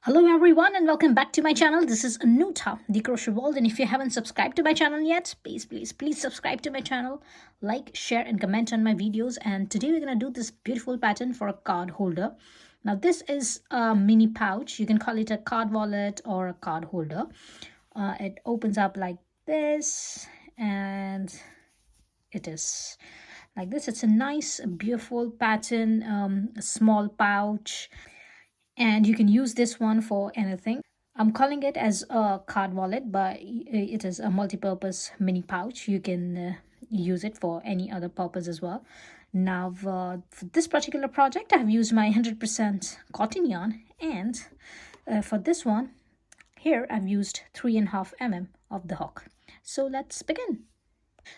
Hello everyone and welcome back to my channel. This is Anuta, the Crochet World, and if you haven't subscribed to my channel yet, please subscribe to my channel, like, share and comment on my videos. And today we're going to do this beautiful pattern for a card holder. Now this is a mini pouch. You can call it a card wallet or a card holder. It opens up like this and it is like this. It's a nice beautiful pattern, a small pouch, and you can use this one for anything. I'm calling it as a card wallet, but it is a multi-purpose mini pouch. You can use it for any other purpose as well. Now for this particular project I've used my 100% cotton yarn, and for this one here I've used 3.5 mm of the hook. So let's begin.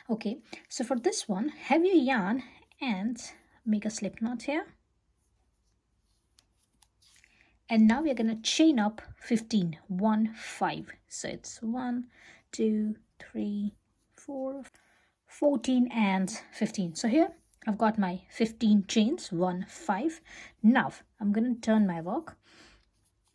Okay, so for this one, have your yarn and make a slip knot here. And now we're going to chain up 15, 1, 5. So it's 1, 2, 3, 4, 14 and 15. So here I've got my 15 chains, 1, 5. Now I'm going to turn my work.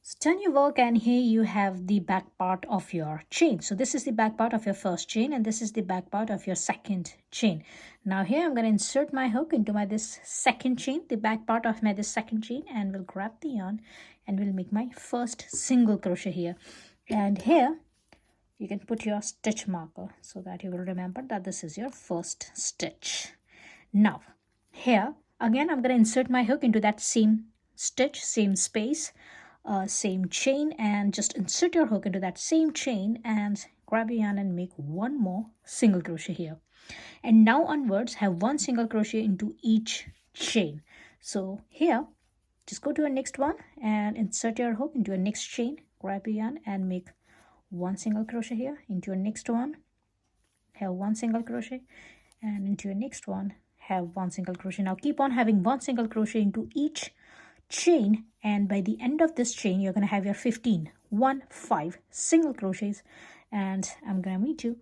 So turn your work, and here you have the back part of your chain. So this is the back part of your first chain, and this is the back part of your second chain. Now here I'm going to insert my hook into my this second chain, the back part of my this second chain, and we'll grab the yarn and we'll make my first single crochet here. And here you can put your stitch marker so that you will remember that this is your first stitch. Now here again I'm going to insert my hook into that same stitch, same space, same chain, and just insert your hook into that same chain and grab your yarn and make one more single crochet here. And now onwards have one single crochet into each chain. So here just go to a next one and insert your hook into a next chain, grab your yarn and make one single crochet here, into a next one have one single crochet, and into your next one have one single crochet. Now keep on having one single crochet into each chain, and by the end of this chain you're going to have your 15, 1, 5 single crochets, and I'm going to meet you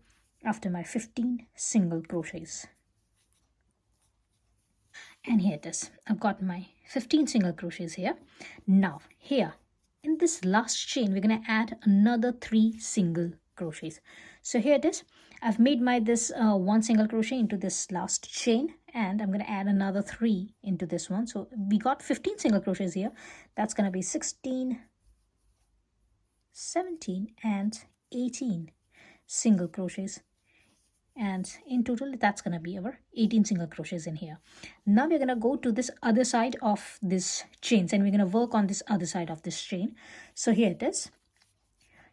after my 15 single crochets. And here it is. I've got my 15 single crochets here. Now here in this last chain we're going to add another 3 single crochets. So here it is. I've made my this one single crochet into this last chain, and I'm going to add another 3 into this one. So we got 15 single crochets here. That's going to be 16, 17 and 18 single crochets, and in total that's going to be our 18 single crochets in here. Now we're going to go to this other side of this chains, and we're going to work on this other side of this chain. So here it is.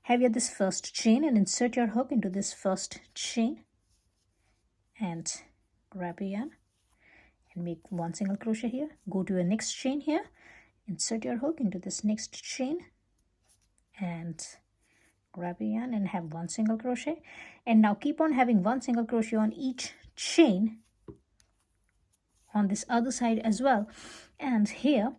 Have your this first chain and insert your hook into this first chain and grab your yarn and make one single crochet here. Go to a next chain here, insert your hook into this next chain and grab your yarn and have one single crochet. And now keep on having one single crochet on each chain on this other side as well. And here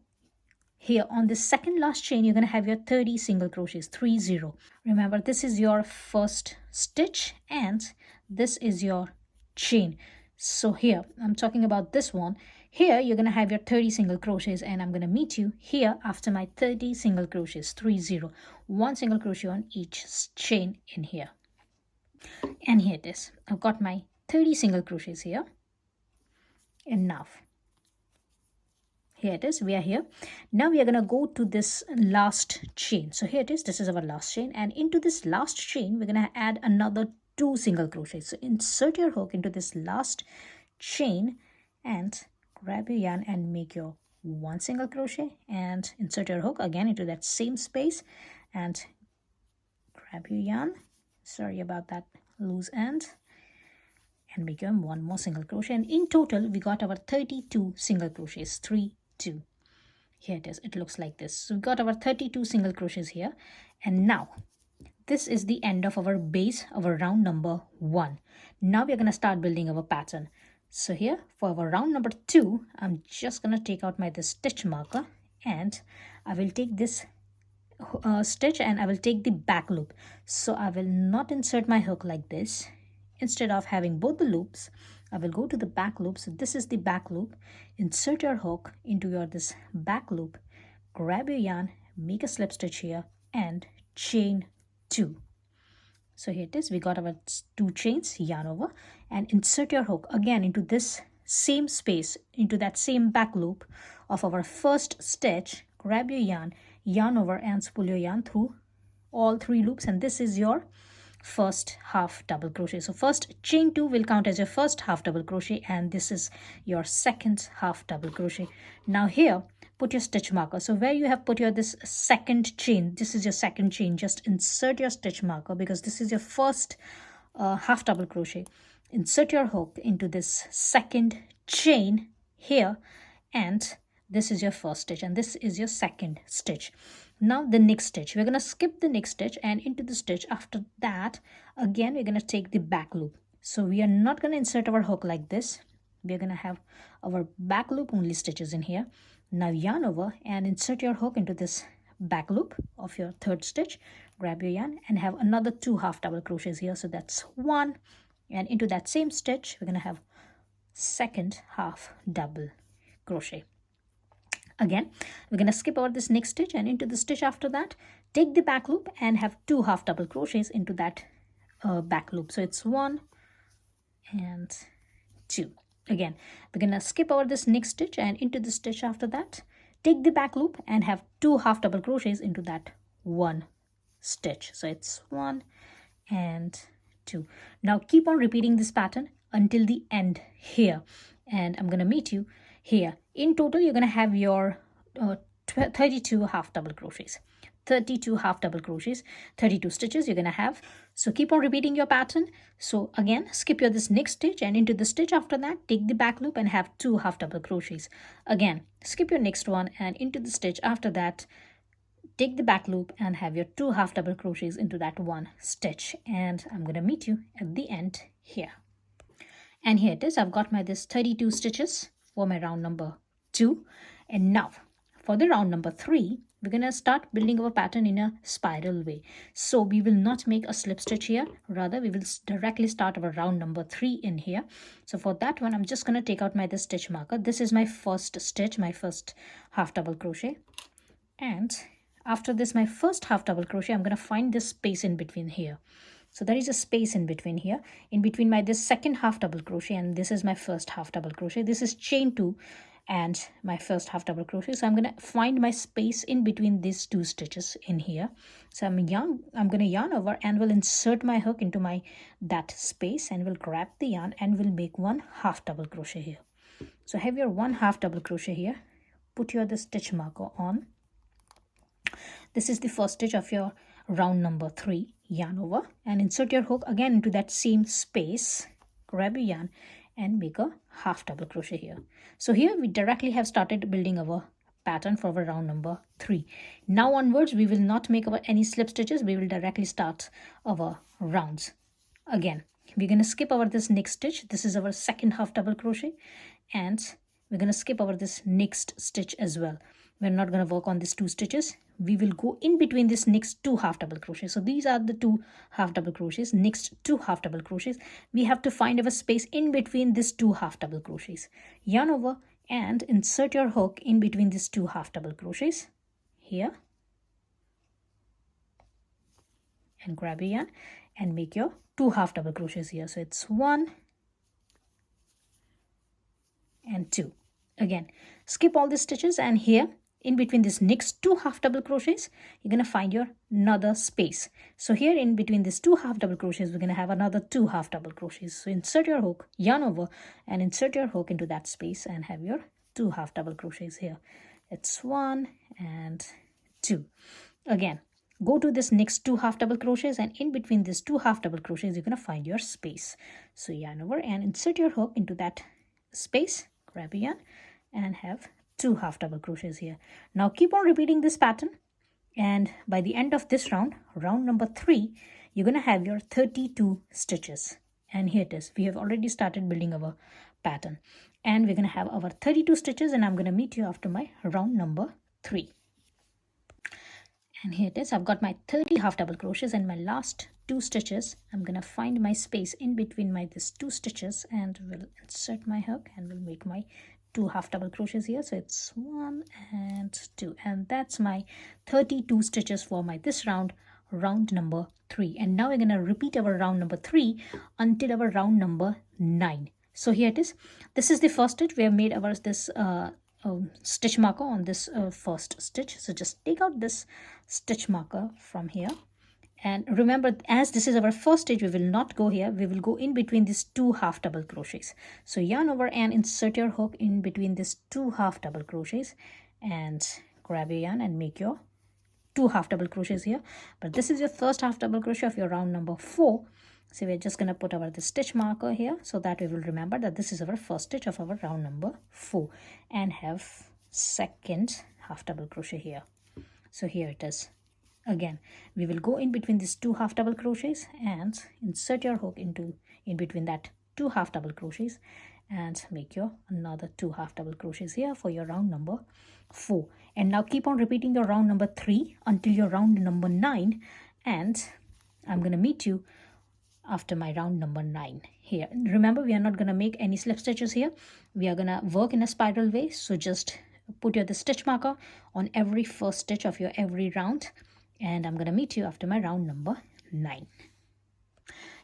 on this second last chain you're going to have your 30 single crochets, 30. Remember, this is your first stitch and this is your chain. So here I'm talking about this one. Here you're going to have your 30 single crochets, and I'm going to meet you here after my 30 single crochets, 30. One single crochet on each chain in here. And here it is. I've got my 30 single crochets here. Enough. Here it is. We are here. Now we are going to go to this last chain. So here it is. This is our last chain, and into this last chain we're going to add another 2 single crochets. So insert your hook into this last chain and grab your yarn and make your one single crochet, and insert your hook again into that same space and grab your yarn. Sorry about that loose end. And make your one more single crochet, and in total we got our 32 single crochets, 3, 2. Here it is. It looks like this. So we got our 32 single crochets here, and now this is the end of our base, our round number 1. Now we're going to start building our pattern. So here for our round number 2, I'm just going to take out my this stitch marker, and I will take this stitch and I will take the back loop. So I will not insert my hook like this. Instead of having both the loops, I will go to the back loop. So this is the back loop. Insert your hook into your this back loop, grab your yarn, make a slip stitch here and chain 2. So here it is, we got our 2 chains, yarn over, and insert your hook again into this same space, into that same back loop of our first stitch. Grab your yarn, yarn over, and spool your yarn through all 3 loops, and this is your first half double crochet. So first chain 2 will count as your first half double crochet, and this is your second half double crochet. Now here put your stitch marker. So where you have put your this second chain, this is your second chain, just insert your stitch marker because this is your first half double crochet. Insert your hook into this second chain here, and this is your first stitch and this is your second stitch. Now the next stitch, we're going to skip the next stitch, and into the stitch after that again we're going to take the back loop. So we are not going to insert our hook like this, we're going to have our back loop only stitches in here. Now yarn over and insert your hook into this back loop of your third stitch, grab your yarn and have another 2 half double crochets here. So that's 1, and into that same stitch we're going to have second half double crochet. Again we're going to skip over this next stitch, and into the stitch after that take the back loop and have 2 half double crochets into that back loop. So it's 1 and 2. Again we're going to skip over this next stitch, and into the stitch after that take the back loop and have 2 half double crochets into that one stitch. So it's 1 and 2. Now keep on repeating this pattern until the end here, and I'm going to meet you here. In total you're going to have your 32 half double crochets. 32 half double crochets, 32 stitches you're going to have. So keep on repeating your pattern. So again skip your this next stitch, and into the stitch after that take the back loop and have 2 half double crochets. Again skip your next one, and into the stitch after that take the back loop and have your 2 half double crochets into that one stitch, and I'm going to meet you at the end here. And here it is, I've got my this 32 stitches for my round number 2. And now for the round number 3 we're going to start building our pattern in a spiral way. So we will not make a slip stitch here, rather we will directly start our round number 3 in here. So for that one I'm just going to take out my this stitch marker. This is my first stitch, my first half double crochet, and after this my first half double crochet I'm going to find this space in between here. So there is a space in between here, in between my this second half double crochet and this is my first half double crochet. This is chain 2 and my first half double crochet. So I'm going to find my space in between these 2 stitches in here. So I'm going to yarn over and will insert my hook into my that space and will grab the yarn and will make 1 half double crochet here. So have your 1 half double crochet here, put your the stitch marker on. This is the first stitch of your round number 3. Yarn over and insert your hook again into that same space, grab your yarn and make a half double crochet here. So here we directly have started building our pattern for our round number 3. Now onwards we will not make our any slip stitches, we will directly start our rounds. Again we're going to skip over this next stitch. This is our second half double crochet, and we're going to skip over this next stitch as well. We're not going to work on these 2 stitches. We will go in between this next 2 half double crochets. So these are the 2 half double crochets. Next 2 half double crochets, we have to find our space in between these 2 half double crochets. Yarn over and insert your hook in between these 2 half double crochets here, and grab your yarn and make your 2 half double crochets here. So it's 1 and 2. Again skip all the stitches, and here in between this next 2 half double crochets you're going to find your another space. So here in between these 2 half double crochets we're going to have another 2 half double crochets. So insert your hook, yarn over and insert your hook into that space and have your 2 half double crochets here. It's 1 and 2. Again go to this next 2 half double crochets, and in between these 2 half double crochets you're going to find your space. So yarn over and insert your hook into that space, grab a yarn and have 2 half double crochets here. Now keep on repeating this pattern, and by the end of this round, round number 3, you're going to have your 32 stitches. And here it is, we have already started building our pattern, and we're going to have our 32 stitches, and I'm going to meet you after my round number 3. And here it is, I've got my 30 half double crochets, and my last 2 stitches I'm going to find my space in between my these 2 stitches and will insert my hook and will make my 2 half double crochets here, so it's 1 and 2, and that's my 32 stitches for my this round number 3. And now we're going to repeat our round number 3 until our round number 9. So here it is. This is the first stitch. We have made our this stitch marker on this first stitch. So just take out this stitch marker from here. And remember, as this is our first stitch, we will not go here. We will go in between these 2 half double crochets. So yarn over and insert your hook in between these 2 half double crochets and grab your yarn and make your 2 half double crochets here. But this is your first half double crochet of your round number 4. So we're just going to put our the stitch marker here so that we will remember that this is our first stitch of our round number 4, and have second half double crochet here. So here it is. Again, we will go in between these 2 half double crochets and insert your hook into in between that 2 half double crochets and make your another 2 half double crochets here for your round number 4. And now keep on repeating your round number 3 until your round number 9, and I'm going to meet you after my round number 9 here. Remember, we are not going to make any slip stitches here. We are going to work in a spiral way, so just put the stitch marker on every first stitch of your every round, and I'm going to meet you after my round number 9.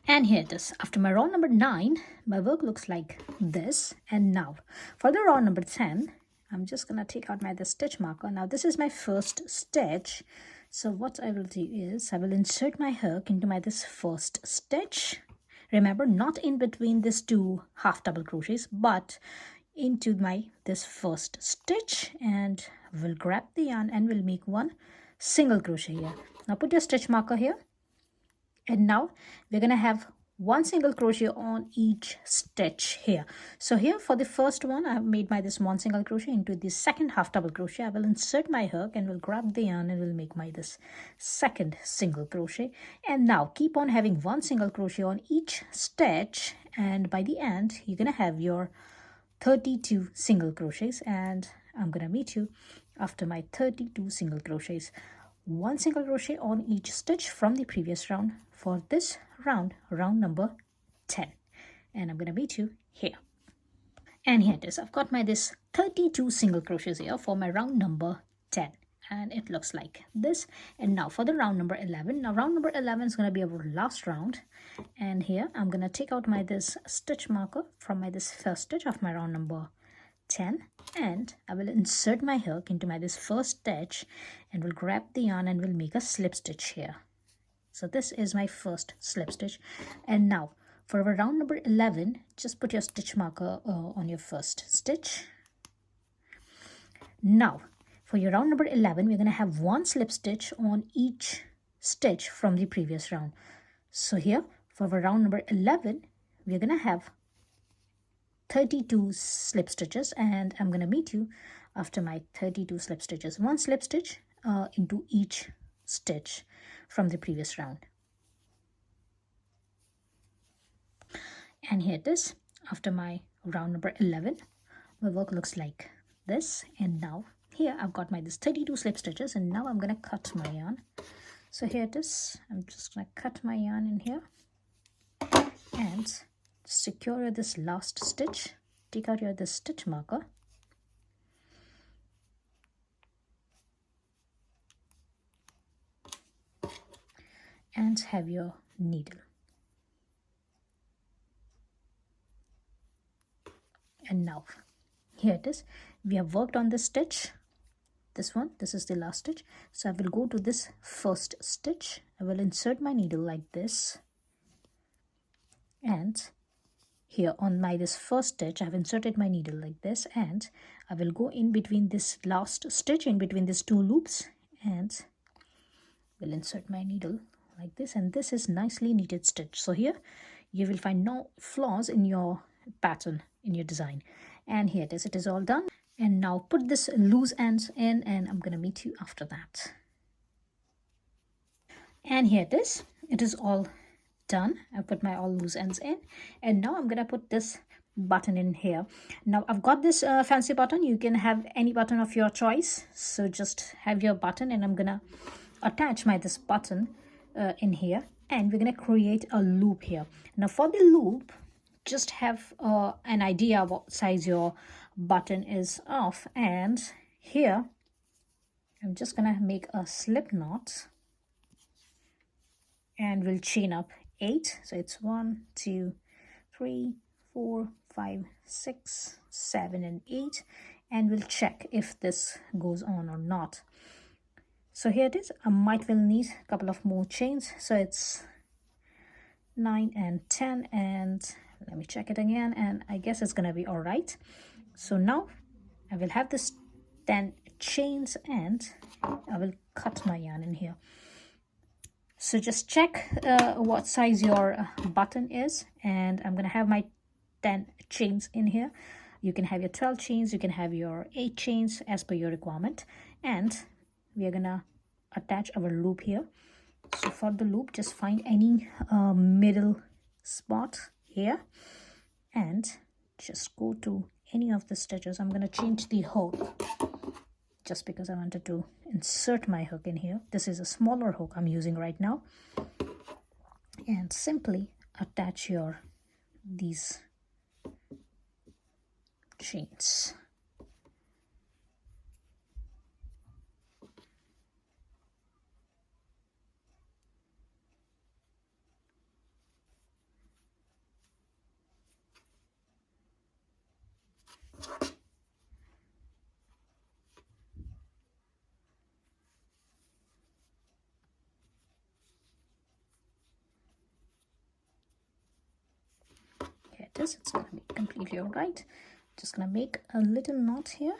And here it is. After my round number 9, my work looks like this. And now for the round number 10, I'm just going to take out the stitch marker. Now this is my first stitch. So what I will do is I will insert my hook into this first stitch. Remember, not in between these 2 half double crochets, but into this first stitch, and we'll grab the yarn and we'll make 1 single crochet here. Now put your stitch marker here, and now we're going to have 1 single crochet on each stitch here. So here for the first one, I have made this 1 single crochet. Into the second half double crochet, I will insert my hook and will grab the yarn and will make this second single crochet. And now keep on having 1 single crochet on each stitch, and by the end you're going to have your 32 single crochets, and I'm going to meet you after my 32 single crochets. 1 single crochet on each stitch from the previous round for this round number 10, and I'm going to meet you here. And here it is. I've got this 32 single crochets here for my round number 10, and it looks like this. And now for the round number 11. Now round number 11 is going to be our last round, and here I'm going to take out this stitch marker from this first stitch of my round number 10, and I will insert my hook into this first stitch and will grab the yarn and will make a slip stitch here. So this is my first slip stitch. And now for our round number 11, just put your stitch marker on your first stitch. Now for your round number 11, we're going to have 1 slip stitch on each stitch from the previous round. So here for our round number 11, we're going to have 32 slip stitches, and I'm going to meet you after my 32 slip stitches. 1 slip stitch into each stitch from the previous round. And here it is. After my round number 11, my work looks like this. And now here I've got this 32 slip stitches, and now I'm going to cut my yarn. So here it is. I'm just going to cut my yarn in here and secure this last stitch. Take out this stitch marker and have your needle. And now here it is. We have worked on this stitch. This is the last stitch. So I will go to this first stitch. I will insert my needle like this, and here on this first stitch, I've inserted my needle like this, and I will go in between this last stitch, in between these 2 loops, and will insert my needle like this, and this is nicely knitted stitch. So here you will find no flaws in your pattern, in your design. And here it is. It is all done. And now put this loose ends in, and I'm going to meet you after that. And here it is. It is all done. I put my all loose ends in, and now I'm gonna put this button in here. Now I've got this fancy button. You can have any button of your choice, so just have your button, and I'm gonna attach this button in here, and we're gonna create a loop here. Now for the loop, just have an idea what size your button is off. And here I'm just gonna make a slip knot, and we'll chain up 8. So it's 1, 2, 3, 4, 5, 6, 7, and 8, and we'll check if this goes on or not. So here it is. I might will need a couple of more chains. So it's 9 and 10, and let me check it again, and I guess it's gonna be all right. So now I will have this 10 chains, and I will cut my yarn in here. So just check what size your button is, and I'm gonna have my 10 chains in here. You can have your 12 chains, you can have your 8 chains as per your requirement, and we are gonna attach our loop here. So for the loop, just find any middle spot here and just go to any of the stitches. I'm gonna change the hook just because I wanted to insert my hook in here. This is a smaller hook I'm using right now, and simply attach these chains. Here it is. It's going to be completely all right. Just going to make a little knot here,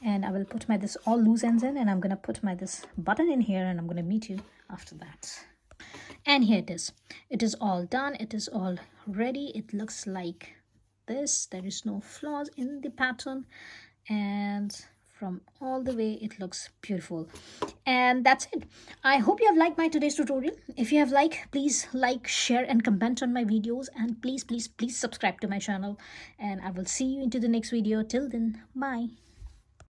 and I will put my this all loose ends in, and I'm going to put my this button in here, and I'm going to meet you after that. And here it is. It is all done. It is all ready. It looks like this. There is no flaws in the pattern, and from all the way it looks beautiful. And that's it. I hope you have liked my today's tutorial. If you have liked, please like, share, and comment on my videos, and please subscribe to my channel, and I will see you into the next video. Till then, bye.